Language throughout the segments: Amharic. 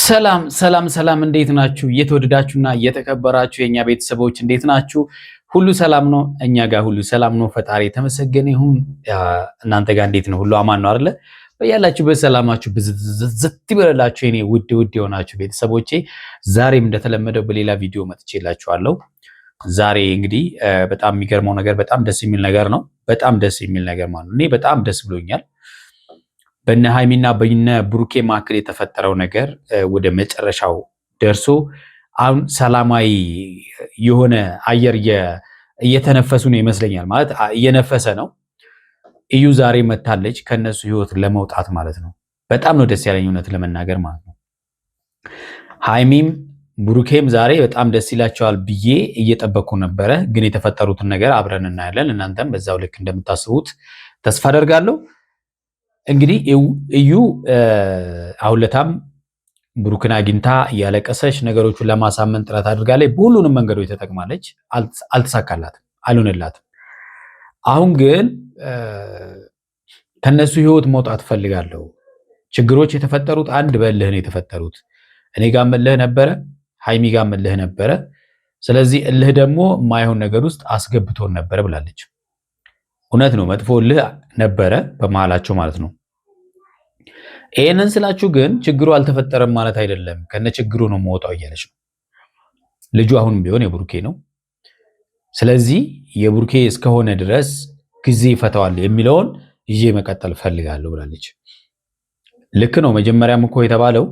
ሰላም ሰላም ሰላም እንዴት ናችሁ? እየተወደዳችሁና እየተከበራችሁ የኛ ቤተሰቦች እንዴት ናችሁ? ሁሉ ሰላም ነው? እኛ ጋር ሁሉ ሰላም ነው። ፈጣሪ የተመሰገነ ይሁን። እናንተ ጋር እንዴት ነው? ሁሉ አማን ነው አይደለ? በያላችሁበት ሰላማችሁ ብዝት ይበላችሁ የኔ ውድ የሆናችሁ ቤተሰቦቼ። ዛሬም እንደተለመደው በሌላ ቪዲዮ መጥቼላችኋለሁ። ዛሬ እንግዲህ በጣም የሚገርመው ነገር በጣም ደስ የሚል ነገር ነው። በጣም ደስ የሚል ነገር ማለት ነው። እኔ በጣም ደስ ብሎኛል። በነ ሃይሚና በነ ብሩኬ መካከል የተፈጠረው ነገር ወደ መጨረሻው ደርሶ አሁን ሰላማዊ የሆነ አየር እየተነፈሱ ነው ይመስለኛል። ማለት እየነፈሰ ነው። እዩ ዛሬ መታለች ከነሱ ህይወት ለመውጣት ማለት ነው። በጣም ነው ደስ ያለኝ እውነት ለመናገር ማለት ነው። ሃይሚም ብሩኬም ዛሬ በጣም ደስ ይላቸዋል ብዬ እየጠበቅኩ ነበረ። ግን የተፈጠሩትን ነገር አብረን እናያለን። እናንተም በዛው ልክ እንደምታስቡት ተስፋ አደርጋለሁ። እንግዲህ እዩ አሁን ለታም ብሩክን አግኝታ እያለቀሰች ነገሮቹን ለማሳመን ጥረት አድርጋለች። በሁሉንም መንገዶች ተጠቅማለች። አልተሳካላትም፣ አልሆነላትም። አሁን ግን ከነሱ ህይወት መውጣት ፈልጋለሁ። ችግሮች የተፈጠሩት አንድ በእልህ ነው የተፈጠሩት። እኔ ጋር እልህ ነበረ፣ ሃይሚ ጋር እልህ ነበረ። ስለዚህ እልህ ደግሞ የማይሆን ነገር ውስጥ አስገብቶን ነበረ ብላለች። እውነት ነው፣ መጥፎ እልህ ነበረ በመሃላቸው ማለት ነው። ይሄንን ስላችሁ ግን ችግሩ አልተፈጠረም ማለት አይደለም። ከነ ችግሩ ነው መውጣው እያለች ነው። ልጁ አሁንም ቢሆን የብሩኬ ነው። ስለዚህ የብሩኬ እስከሆነ ድረስ ጊዜ ይፈታዋል የሚለውን ይዤ መቀጠል ፈልጋለሁ ብላለች። ልክ ነው። መጀመሪያም እኮ የተባለው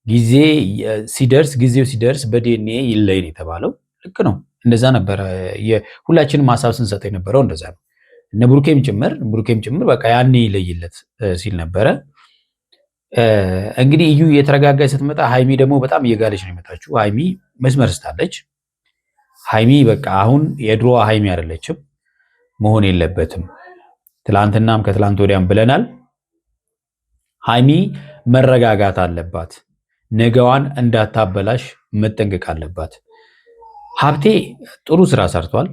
ጊዜው ሲደርስ በዲኤንኤ ይለይ ነው የተባለው። ልክ ነው። እንደዛ ነበረ ሁላችንም ሀሳብ ስንሰጥ የነበረው እንደዛ ነው። እነ ብሩኬም ጭምር በቃ ያኔ ይለይለት ሲል ነበረ። እንግዲህ እዩ እየተረጋጋች ስትመጣ ሃይሚ ደግሞ በጣም እየጋለች ነው የመጣችው። ሃይሚ መስመር ስታለች። ሃይሚ በቃ አሁን የድሮ ሃይሚ አይደለችም፣ መሆን የለበትም። ትላንትናም ከትላንት ወዲያም ብለናል። ሃይሚ መረጋጋት አለባት። ነገዋን እንዳታበላሽ መጠንቀቅ አለባት። ሀብቴ ጥሩ ስራ ሰርቷል።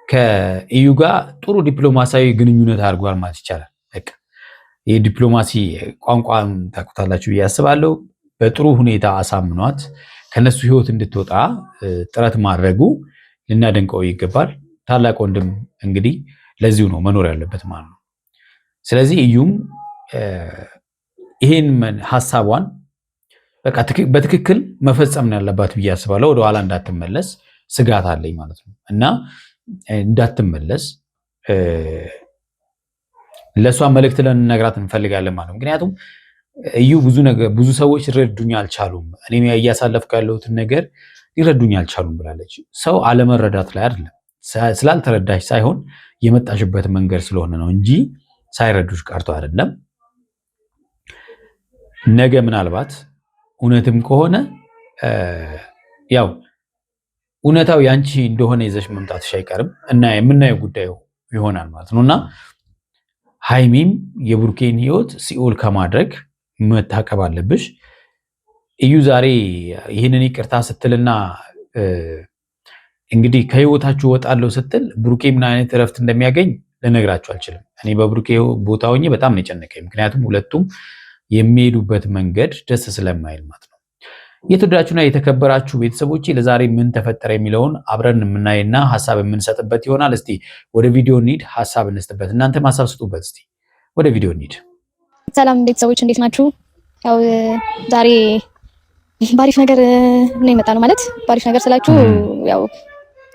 ከእዩ ጋር ጥሩ ዲፕሎማሲያዊ ግንኙነት አድርጓል ማለት ይቻላል። በቃ የዲፕሎማሲ ቋንቋን ታውቁታላችሁ ብዬ አስባለሁ። በጥሩ ሁኔታ አሳምኗት ከነሱ ህይወት እንድትወጣ ጥረት ማድረጉ ልናደንቀው ይገባል። ታላቅ ወንድም እንግዲህ ለዚሁ ነው መኖር ያለበት ማለት ነው። ስለዚህ እዩም ይሄን ሐሳቧን በቃ በትክክል መፈጸም ነው ያለባት ብዬ አስባለሁ። ወደኋላ እንዳትመለስ ስጋት አለኝ ማለት ነው እና እንዳትመለስ ለሷ መልእክት ልንነግራት እንፈልጋለን ማለት ነው። ምክንያቱም እዩ ብዙ ሰዎች ሊረዱኝ አልቻሉም፣ እኔ እያሳለፍኩ ያለሁትን ነገር ሊረዱኝ አልቻሉም ብላለች። ሰው አለመረዳት ላይ አይደለም፣ ስላልተረዳሽ ሳይሆን የመጣሽበት መንገድ ስለሆነ ነው እንጂ ሳይረዱሽ ቀርቶ አይደለም። ነገ ምናልባት እውነትም ከሆነ ያው እውነታው ያንቺ እንደሆነ ይዘሽ መምጣትሽ አይቀርም እና የምናየው ጉዳይ ይሆናል ማለት ነውና ሃይሚም የብሩኬን ህይወት ሲኦል ከማድረግ መታቀብ አለብሽ። እዩ ዛሬ ይህንን ይቅርታ ስትልና እንግዲህ ከህይወታችሁ ወጣለሁ ስትል ብሩኬ ምን አይነት እረፍት እንደሚያገኝ ልነግራችሁ አልችልም። እኔ በብሩኬ ቦታ ሆኜ በጣም ነው የጨነቀኝ። ምክንያቱም ሁለቱም የሚሄዱበት መንገድ ደስ ስለማይል ማለት ነው። የተወደዳችሁና የተከበራችሁ ቤተሰቦቼ ለዛሬ ምን ተፈጠረ የሚለውን አብረን የምናይና ሀሳብ የምንሰጥበት ይሆናል። እስቲ ወደ ቪዲዮ እንሂድ፣ ሀሳብ እንስጥበት። እናንተም ሀሳብ ስጡበት። እስቲ ወደ ቪዲዮ እንሂድ። ሰላም ቤተሰቦች እንዴት ናችሁ? ያው ዛሬ ባሪፍ ነገር ነው የመጣ ነው ማለት ባሪፍ ነገር ስላችሁ ያው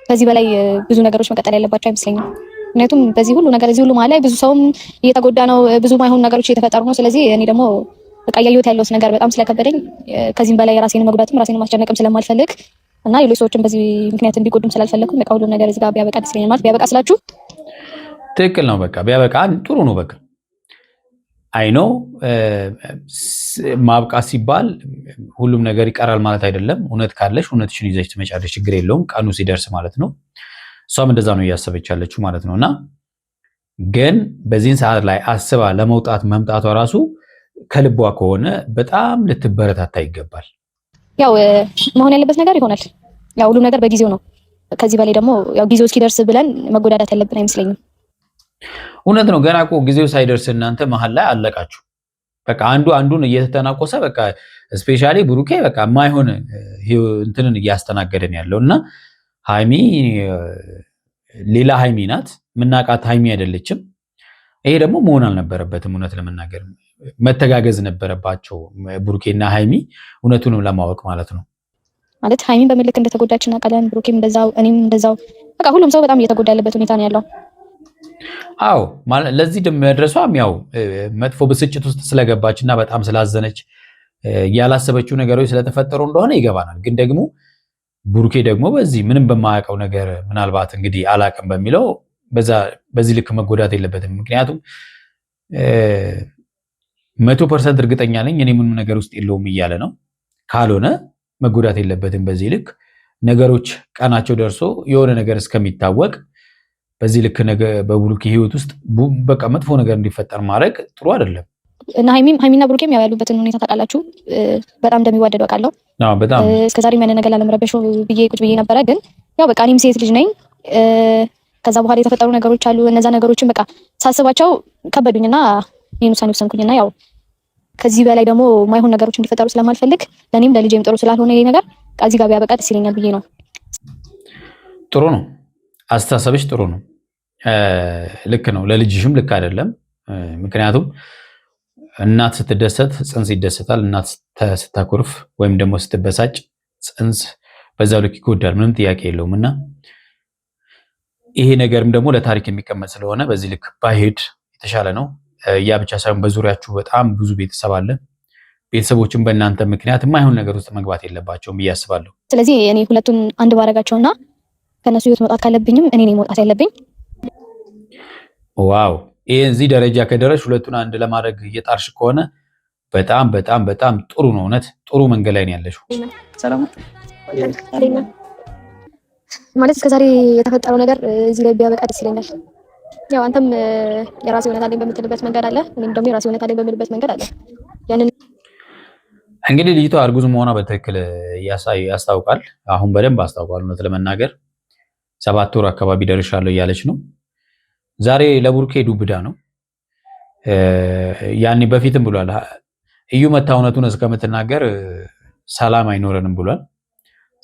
ከዚህ በላይ ብዙ ነገሮች መቀጠል ያለባቸው አይመስለኝም። ምክንያቱም በዚህ ሁሉ ነገር እዚህ ሁሉ ማለት ብዙ ሰውም እየተጎዳ ነው፣ ብዙ ማይሆን ነገሮች እየተፈጠሩ ነው። ስለዚህ እኔ ደግሞ በቃ ያየሁት ያለውስ ነገር በጣም ስለከበደኝ ከዚህም በላይ ራሴን መጉዳትም ራሴን ማስጨነቅም ስለማልፈልግ እና ሌሎች ሰዎችም በዚህ ምክንያት እንዲጎዱም ስላልፈለኩኝ በቃ ሁሉ ነገር እዚህ ጋር ቢያበቃ ደስ ይለኛል። ማለት ቢያበቃ ስላችሁ ትክክል ነው። በቃ ቢያበቃ ጥሩ ነው። በቃ አይኖ ማብቃት ሲባል ሁሉም ነገር ይቀራል ማለት አይደለም። እውነት ካለሽ እውነትሽን ይዘሽ ትመጫለሽ፣ ችግር የለውም ቀኑ ሲደርስ ማለት ነው። እሷም እንደዛ ነው እያሰበች ያለችው ማለት ነውና ግን በዚህን ሰዓት ላይ አስባ ለመውጣት መምጣቷ ራሱ ከልቧ ከሆነ በጣም ልትበረታታ ይገባል። ያው መሆን ያለበት ነገር ይሆናል። ያው ሁሉም ነገር በጊዜው ነው። ከዚህ በላይ ደግሞ ያው ጊዜው እስኪደርስ ብለን መጎዳዳት ያለብን አይመስለኝም። እውነት ነው። ገና እኮ ጊዜው ሳይደርስ እናንተ መሀል ላይ አለቃችሁ። በቃ አንዱ አንዱን እየተተናቆሰ በቃ ስፔሻሊ ብሩኬ በቃ የማይሆን እንትንን እያስተናገደን ያለውና ሃይሚ ሌላ ሃይሚ ናት፣ ምናቃት ሃይሚ አይደለችም። ይሄ ደግሞ መሆን አልነበረበትም። እውነት ለመናገር መተጋገዝ ነበረባቸው ብሩኬና ሃይሚ እውነቱንም ለማወቅ ማለት ነው። ማለት ሃይሚን በምልክ እንደተጎዳች እናውቃለን፣ ብሩኬም እንደዛው፣ እኔም እንደዛው። በቃ ሁሉም ሰው በጣም እየተጎዳ ያለበት ሁኔታ ነው ያለው። አዎ ለዚህ መድረሷም ያው መጥፎ ብስጭት ውስጥ ስለገባች እና በጣም ስላዘነች ያላሰበችው ነገሮች ስለተፈጠሩ እንደሆነ ይገባናል። ግን ደግሞ ብሩኬ ደግሞ በዚህ ምንም በማያውቀው ነገር ምናልባት እንግዲህ አላቅም በሚለው በዚህ ልክ መጎዳት የለበትም። ምክንያቱም 100% እርግጠኛ ነኝ እኔ ምንም ነገር ውስጥ የለውም እያለ ነው። ካልሆነ መጎዳት የለበትም በዚህ ልክ ነገሮች ቀናቸው ደርሶ የሆነ ነገር እስከሚታወቅ በዚህ ልክ በብሩኬ ህይወት ውስጥ በቃ መጥፎ ነገር እንዲፈጠር ማድረግ ጥሩ አይደለም። እና ሃይሚና ብሩኬም ያው ያሉበትን ሁኔታ ታውቃላችሁ። በጣም እንደሚዋደዱ አውቃለሁ። በጣም እስከዛሬ ያን ነገር ላለመረበሽ ብዬ ቁጭ ብዬ ነበረ። ግን ያው በቃ እኔም ሴት ልጅ ነኝ። ከዛ በኋላ የተፈጠሩ ነገሮች አሉ። እነዛ ነገሮችን በቃ ሳስባቸው ከበዱኝና ይህን ውሳኔ ወሰንኩኝና ያው ከዚህ በላይ ደግሞ ማይሆን ነገሮች እንዲፈጠሩ ስለማልፈልግ ለኔም ለልጄም ጥሩ ስላልሆነ ይሄ ነገር ከዚህ ጋር ቢያበቃ ደስ ይለኛል ብዬ ነው። ጥሩ ነው፣ አስተሳሰብሽ ጥሩ ነው፣ ልክ ነው። ለልጅሽም ልክ አይደለም። ምክንያቱም እናት ስትደሰት ጽንስ ይደሰታል። እናት ስታኮርፍ ወይም ደግሞ ስትበሳጭ ጽንስ በዛው ልክ ይጎዳል። ምንም ጥያቄ የለውም። እና ይሄ ነገርም ደግሞ ለታሪክ የሚቀመጥ ስለሆነ በዚህ ልክ ባይሄድ የተሻለ ነው። ያ ብቻ ሳይሆን በዙሪያችሁ በጣም ብዙ ቤተሰብ አለ። ቤተሰቦችን በእናንተ ምክንያት የማይሆን ነገር ውስጥ መግባት የለባቸውም ብዬ አስባለሁ። ስለዚህ እኔ ሁለቱን አንድ ባረጋቸውና ከነሱ ህይወት መውጣት ካለብኝም እኔ ነኝ መውጣት ያለብኝ። ዋው! ይሄ እዚህ ደረጃ ከደረሽ ሁለቱን አንድ ለማድረግ እየጣርሽ ከሆነ በጣም በጣም በጣም ጥሩ ነው። እውነት ጥሩ መንገድ ላይ ነው ያለሽው። ሰላም ማለት እስከዛሬ የተፈጠረው ነገር እዚህ ላይ ቢያበቃ ደስ ይለኛል። ያው አንተም የራሴ እውነት አለኝ በምትልበት መንገድ አለ፣ እኔም ደግሞ የራሴ እውነት አለኝ በምልበት መንገድ አለ። ያንን እንግዲህ ልጅቷ እርጉዝ መሆኗ በትክክል ያስታውቃል። አሁን በደንብ አስታውቃል። እውነት ለመናገር 7 ወር አካባቢ ደርሻለሁ እያለች ነው። ዛሬ ለቡርኬ ዱብዳ ነው። ያኔ በፊትም ብሏል እዩ መታ እውነቱን እስከምትናገር ሰላም አይኖረንም ብሏል።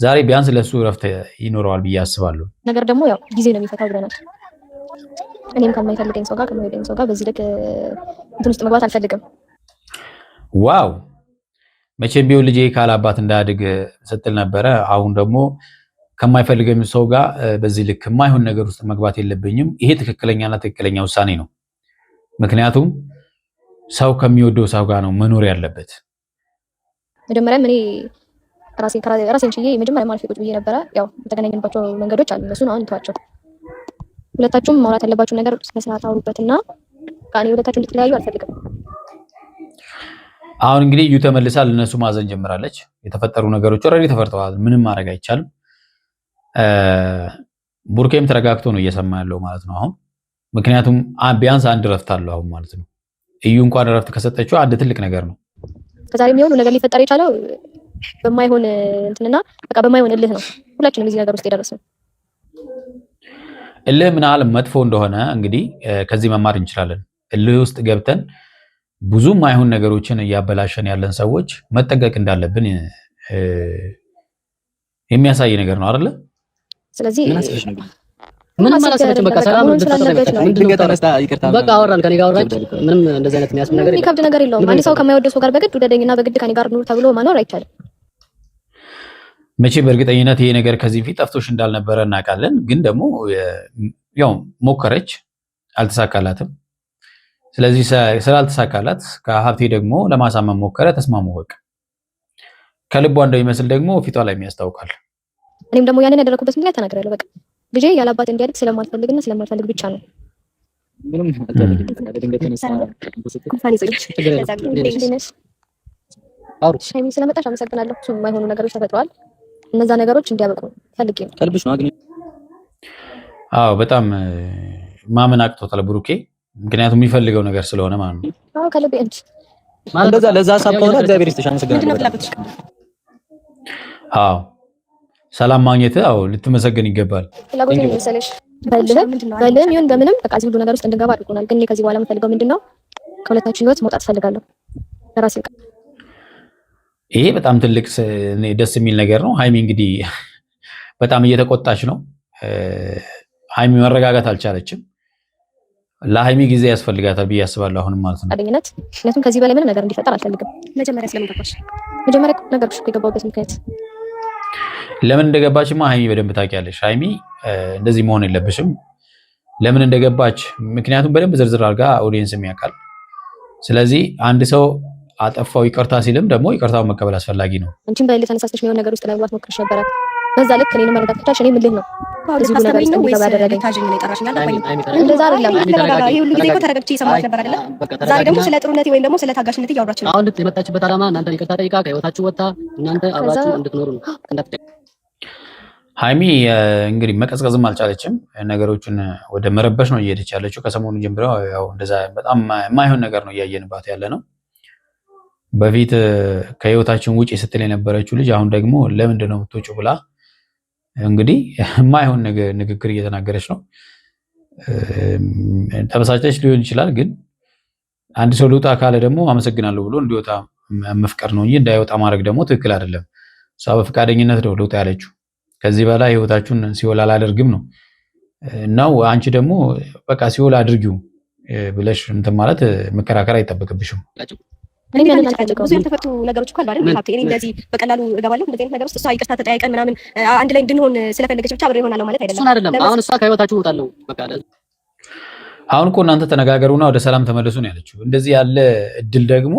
ዛሬ ቢያንስ ለሱ እረፍት ይኖረዋል ብዬ አስባለሁ። ነገር ደግሞ ያው ጊዜ ነው የሚፈታው ብለናል። እኔም ከማይፈልገኝ ሰው ጋር ከማይወደኝ ሰው ጋር በዚህ ልክ እንትን ውስጥ መግባት አልፈልግም። ዋው! መቼም ቢሆን ልጄ ካላባት እንዳያድግ ስትል ነበረ። አሁን ደግሞ ከማይፈልገኝ ሰው ጋር በዚህ ልክ የማይሆን ነገር ውስጥ መግባት የለብኝም። ይሄ ትክክለኛና ትክክለኛ ውሳኔ ነው። ምክንያቱም ሰው ከሚወደው ሰው ጋር ነው መኖር ያለበት። መጀመሪያም እኔ ራሴን ችዬ መጀመሪያ ማልፌ ቁጭ ብዬ ነበረ። ያው የተገናኘንባቸው መንገዶች አሉ፣ እነሱን አሁን ተዋቸው። ሁለታችሁም ማውራት ያለባችሁ ነገር በስርዓት አውሩበትና ካኔ ሁለታችሁ እንድትለያዩ አልፈልግም። አሁን እንግዲህ እዩ ተመልሳ ለነሱ ማዘን ጀምራለች። የተፈጠሩ ነገሮች ኦልሬዲ ተፈርተዋል። ምንም ማድረግ አይቻልም። ቡርኬም ተረጋግቶ ነው እየሰማ ያለው ማለት ነው አሁን። ምክንያቱም ቢያንስ አንድ ረፍት አለው አሁን ማለት ነው። እዩ እንኳን ረፍት ከሰጠችው አንድ ትልቅ ነገር ነው። ከዛሬም የሆነ ነገር ሊፈጠር የቻለው በማይሆን እንትንና በቃ በማይሆን እልህ ነው። ሁላችንም እዚህ ነገር ውስጥ የደረስነው እልህ ምን ያህል መጥፎ እንደሆነ እንግዲህ ከዚህ መማር እንችላለን። እልህ ውስጥ ገብተን ብዙ ማይሆን ነገሮችን እያበላሸን ያለን ሰዎች መጠንቀቅ እንዳለብን የሚያሳይ ነገር ነው አይደለ? ስለዚህ ምንም አላሰበችም። በቃ ሰላም ነው። በቃ አወራን ከኔ ጋር አወራን። ምንም እንደዚህ አይነት የሚያስብ ነገር የለም። የሚከብድ ነገር የለውም። አንድ ሰው ከማይወደው ሰው ጋር በግድ ውደደኝና በግድ ከኔ ጋር ኑር ተብሎ መኖር አይቻልም። መቼ በእርግጠኝነት ይሄ ነገር ከዚህ ፊት ጠፍቶሽ እንዳልነበረ እናውቃለን። ግን ደግሞ ያው ሞከረች፣ አልተሳካላትም። ስለዚህ ስላልተሳካላት ከሀብቴ ደግሞ ለማሳመን ሞከረ፣ ተስማሙ። በቃ ከልቧ እንደሚመስል ደግሞ ፊቷ ላይ የሚያስታውቃል። እኔም ደግሞ ያንን ያደረኩበት ምክንያት ተናግሬያለሁ። በቃ ልጄ ያላባት እንዲያድግ ስለማልፈልግና ስለማልፈልግ ብቻ ነው። ምንም ስለመጣሽ አመሰግናለሁ። የማይሆኑ ነገሮች ተፈጥረዋል። እነዛ ነገሮች እንዲያበቁ ፈልጌ ነው። ከልብሽ ነው አግኝ። አዎ በጣም ማመን አቅቶታል ብሩኬ፣ ምክንያቱም የሚፈልገው ነገር ስለሆነ ማለት ነው። አዎ ከልቤ እንጂ እንደዛ ለዛ ሀሳብ ከሆነ እግዚአብሔር ይስጥሽ፣ አመሰግናለሁ። አዎ ሰላም ማግኘት አዎ ልትመሰገን ይገባል። ፍላጎት ነው መሰለሽ። በልም ይሁን በምንም በቃ እዚህ ሁሉ ነገር ውስጥ እንድንገባ አድርጎናል። ግን ከዚህ በኋላ የምፈልገው ምንድነው ከሁለታችን ህይወት መውጣት ፈልጋለሁ። ለራሴ ይሄ በጣም ትልቅ ደስ የሚል ነገር ነው። ሀይሚ እንግዲህ በጣም እየተቆጣች ነው። ሀይሚ መረጋጋት አልቻለችም። ለሀይሚ ጊዜ ያስፈልጋታል ብዬ አስባለሁ አሁንም ማለት ነው። አደኝነት ምክንያቱም ከዚህ በላይ ምንም ነገር እንዲፈጠር አልፈልግም። መጀመሪያ ስለምን ገባሽ? መጀመሪያ ነገርኩሽ እኮ የገባሁበት ምክንያት ለምን እንደገባችማ ሀይሚ በደንብ ታውቂያለሽ። ሀይሚ እንደዚህ መሆን የለብሽም። ለምን እንደገባች ምክንያቱም በደንብ ዝርዝር አድርጋ ኦዲየንስም ያውቃል። ስለዚህ አንድ ሰው አጠፋው ይቅርታ ሲልም ደግሞ ይቅርታውን መቀበል አስፈላጊ ነው። አንቺም በሌላ ተነሳስተሽ የሚሆን ነገር ውስጥ ለመግባት ሞክረሽ ነበረ። በዛ ልክ እኔንም መረዳት ብቻሽ እኔ ምን ልል ነው? እዚህ ነገር ውስጥ እንዲገባ ያደረገኝ እንደዛ አይደለም። ይሄ ሁሉ ጊዜ እኮ ተረጋግቼ እየሰማሁሽ ነበር አይደለ? ዛሬ ደግሞ ስለ ጥሩነቴ ወይም ደግሞ ስለ ታጋሽነቴ እያወራች ነው። አሁን የመጣችበት ዓላማ እናንተን ይቅርታ ጠይቃ ከህይወታችሁ ወጣ እናንተ አብራችሁ እንድትኖሩ ነው። ሀይሚ እንግዲህ መቀዝቀዝም አልቻለችም። ነገሮችን ወደ መረበሽ ነው እየሄደች ያለችው። ከሰሞኑ ጀምሮ ያው እንደዛ በጣም የማይሆን ነገር ነው እያየንባት ያለ ነው። በፊት ከህይወታችን ውጪ ስትል የነበረችው ልጅ አሁን ደግሞ ለምንድን ነው የምትወጪው ብላ እንግዲህ የማይሆን ንግግር እየተናገረች ነው። ተበሳጨች ሊሆን ይችላል፣ ግን አንድ ሰው ልውጣ ካለ ደግሞ አመሰግናለሁ ብሎ እንዲወጣ መፍቀር ነው እንጂ እንዳይወጣ ማድረግ ደግሞ ትክክል አይደለም። እሷ በፈቃደኝነት ነው ልውጣ ያለችው። ከዚህ በላይ ህይወታችሁን ሲኦል አላደርግም ነው። አንቺ ደግሞ በቃ ሲኦል አድርጊው ብለሽ እንትን ማለት መከራከር አይጠበቅብሽም። ብዙ ያልተፈቱ ነገሮች እኮ አሉ አይደል? ሀብቴ እኔ እንደዚህ በቀላሉ እገባለሁ እንደዚህ አይነት ነገር ውስጥ። እሷ ይቅርታ ተጠያይቀን ምናምን አንድ ላይ እንድንሆን ስለፈለገች ብቻ አብሬ እሆናለሁ ማለት አይደለም። እሱን አይደለም አሁን እሷ ከህይወታችሁ እወጣለሁ በቃ። አሁን እኮ እናንተ ተነጋገሩና ወደ ሰላም ተመለሱ ነው ያለችው። እንደዚህ ያለ እድል ደግሞ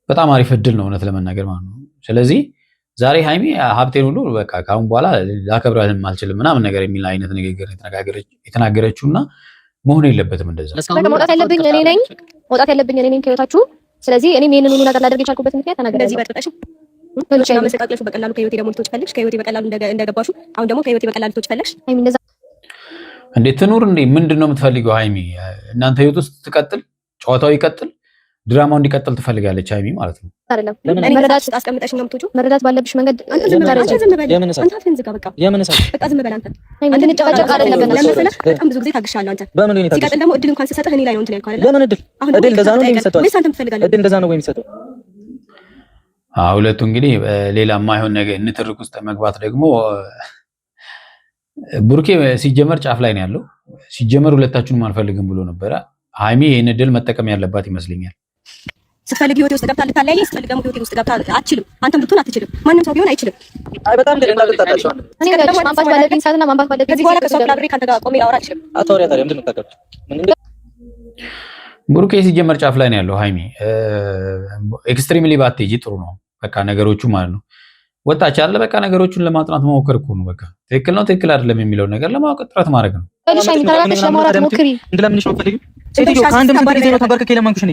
በጣም አሪፍ እድል ነው እውነት ለመናገር ማለት ነው። ስለዚህ ዛሬ ሀይሚ ሀብቴን ሁሉ በቃ ካሁን በኋላ ላከብራትም አልችልም ምናምን ነገር የሚል አይነት ንግግር የተናገረችውና መሆን የለበትም እንደዛ። መውጣት ያለብኝ እኔ ነኝ ከህይወታችሁ። ስለዚህ እኔም ይሄንን ሁሉ ነገር ላደርግ የቻልኩበት ምክንያት ተናገረ። እንደዚህ በጥጣሽ መሰቃቅለሽ በቀላሉ ከህይወቴ ደግሞ ልትወጪ ፈለግሽ። ከህይወቴ በቀላሉ እንደገባሽው አሁን ደግሞ ከህይወቴ በቀላሉ ልትወጪ ፈለግሽ። ሀይሚ እንደዛ እንዴት ትኑር እንዴ? ምንድነው የምትፈልገው ሀይሚ? እናንተ ህይወት ውስጥ ትቀጥል፣ ጨዋታው ይቀጥል፣ ድራማው እንዲቀጥል ትፈልጋለች ሀይሚ ማለት ነው። አይደለም እኔ መረዳት አስቀምጠሽ ነው የምትወጪው። መረዳት ባለብሽ መንገድ አንተ ዝም በል። አንተ አፍህን ዝጋ በቃ። በቃ ዝም በል አንተ። አንተ እንጨቃጨቅ አይደለም ለምሳሌ በጣም ብዙ ጊዜ ታግሻለሁ አንተ። ሲቀጥል ደግሞ እድል እንኳን ስሰጥህ እኔ ላይ ነው እንትን ያልከው አይደል? ለምን እድል እንደዛ ነው የሚሰጠው? ወይስ አንተም ትፈልጋለህ? እድል እንደዛ ነው ወይ የሚሰጠው? ሁለቱ እንግዲህ ሌላ የማይሆን ነገር እንትርክ ውስጥ መግባት ደግሞ ቡርኬ ሲጀመር ጫፍ ላይ ነው ያለው። ሲጀመር ሁለታችሁንም አልፈልግም ብሎ ነበረ። ሀይሚ ይሄን እድል መጠቀም ያለባት ይመስለኛል። ስትፈልግ ህይወቴ ውስጥ ገብታ ልታለያየኝ፣ ስትፈልግ ደግሞ ህይወቴ ውስጥ ገብታ አትችልም። አንተም ብትሆን አትችልም። ማንም ሰው ቢሆን አይችልም። አይ በጣም እንደታጣጣቸው እኔ ደግሞ ማንባት ባለብኝ ሰዓትና ማንባት ባለብኝ ከዚህ በኋላ ከሷ ጋር አብሬ ካንተ ጋር ቆሜ አወራ አልችልም። አታወሪ አታወሪ ምንድን ነው የምታቀርቡት? ቡርኬ ሲጀመር ጫፍ ላይ ነው ያለው። ሀይሚ ኤክስትሪምሊ ባትሄጂ ጥሩ ነው። በቃ ነገሮቹ ማለት ነው ወጣች አይደለ? በቃ ነገሮቹን ለማጥናት መሞከር እኮ ነው። በቃ ትክክል ነው ትክክል አይደለም የሚለውን ነገር ለማወቅ ጥረት ማድረግ ነው። እሺ ሀይሚ ተረጋግተሽ ለማውራት ሞክሪ። እንደለምንሽ ነው ፈልጊ። ሴትዮ ከአንድም ስንት ጊዜ ነው ተንበርክኬ ለመንኩሽ? እኔ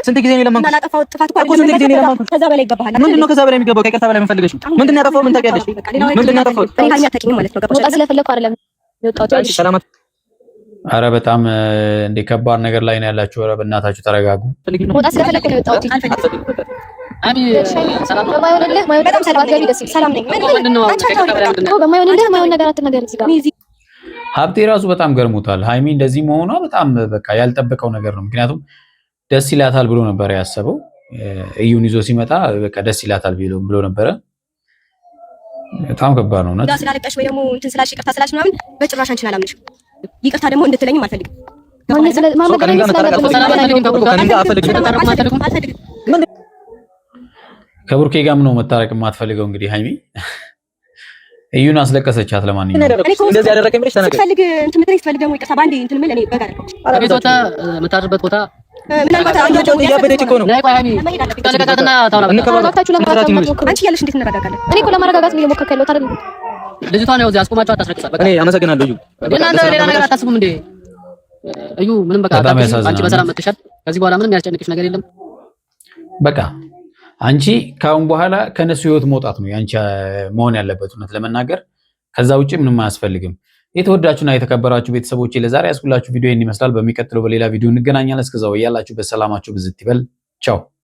ስንት ጊዜ ነው ለመንኩሽ? ማላጠፋው ጥፋት እኮ ስንት ጊዜ ነው ለመንኩሽ? ከዛ በላይ ይገባሃል። ምንድን ነው ከዛ በላይ የሚገባው? ከይቅርታ በላይ የምፈልገሽ ምንድን ነው? ያጠፋው ምን ታውቂያለሽ? ምንድን ነው ያጠፋው? እኔ ሀይሚ አታውቂኝም ማለት ነው። ገባሽ? ስለፈለኩ አይደለም የወጣሁት። ሰላም። ኧረ በጣም እንደ ከባድ ነገር ላይ ነው ያላችሁ። ኧረ በእናታችሁ ተረጋጉ። ወጣ ስለፈለኩ ነው የወጣሁት። አሚ ሰላም ነው። በማይሆንልህ በጣም ሰላም ገቢ ደስ ይላል። ሰላም ነኝ። ምንድነው በማይሆንልህ ማይሆን ነገር አትናገር እዚህ ጋር። ሀብቴ ራሱ በጣም ገርሞታል። ሀይሚ እንደዚህ መሆኗ በጣም በቃ ያልጠበቀው ነገር ነው። ምክንያቱም ደስ ይላታል ብሎ ነበር ያሰበው። እዩን ይዞ ሲመጣ በቃ ደስ ይላታል ብሎ ነበረ። በጣም ከባድ ነው ነው ስላለቀሽ ወይ ደግሞ እንትን ስላልሽ ይቅርታ ስላልሽ ምናምን በጭራሽ አንቺን አላምንሽም። ይቅርታ ደግሞ እንድትለኝም አልፈልግም። ከቡርኬ ጋርም ነው መታረቅ የማትፈልገው እንግዲህ ሀይሚ እዩን አስለቀሰቻት። ለማንኛውም እንደዚህ ያደረከኝ ብለሽ ተናገር። ስትፈልግ እንትን ምትለኝ ስትፈልግ ደግሞ ይቅርታ ባንዴ እንትን ምን እኔ በጋር ቤት ወጣ የምታድርበት ቦታ ምናልባት እያበደች እኮ ነው። ናይ ቆይ ሀይሚ ተለቀቃትና ታውላ ተረጋግታችሁ ለማውራት ሞክሩ። አንቺ እያለሽ እንዴት እንረጋጋለን? እኔ እኮ ለማረጋጋት ነው እየሞከርኩ ያለሁት አይደል? ልጅቷን ያው እዚህ አስቆማችሁ አታስለቅሳት። በቃ እኔ አመሰግናለሁ እዩ። እናንተ ሌላ ነገር አታስቡም እንዴ? እዩ ምንም በቃ አንቺ በሰላም መጥተሻል። ከዚህ በኋላ ምንም ያስጨንቅሽ ነገር የለም። በቃ አንቺ ካሁን በኋላ ከነሱ ህይወት መውጣት ነው ያንቺ መሆን ያለበት እውነት ለመናገር። ከዛ ውጪ ምንም አያስፈልግም። የተወዳችሁና የተከበራችሁ ቤተሰቦቼ ለዛሬ ያስኩላችሁ ቪዲዮ ይህን ይመስላል። በሚቀጥለው በሌላ ቪዲዮ እንገናኛለን። እስከዛው ያላችሁ በሰላማችሁ ብዝት ይበል። ቻው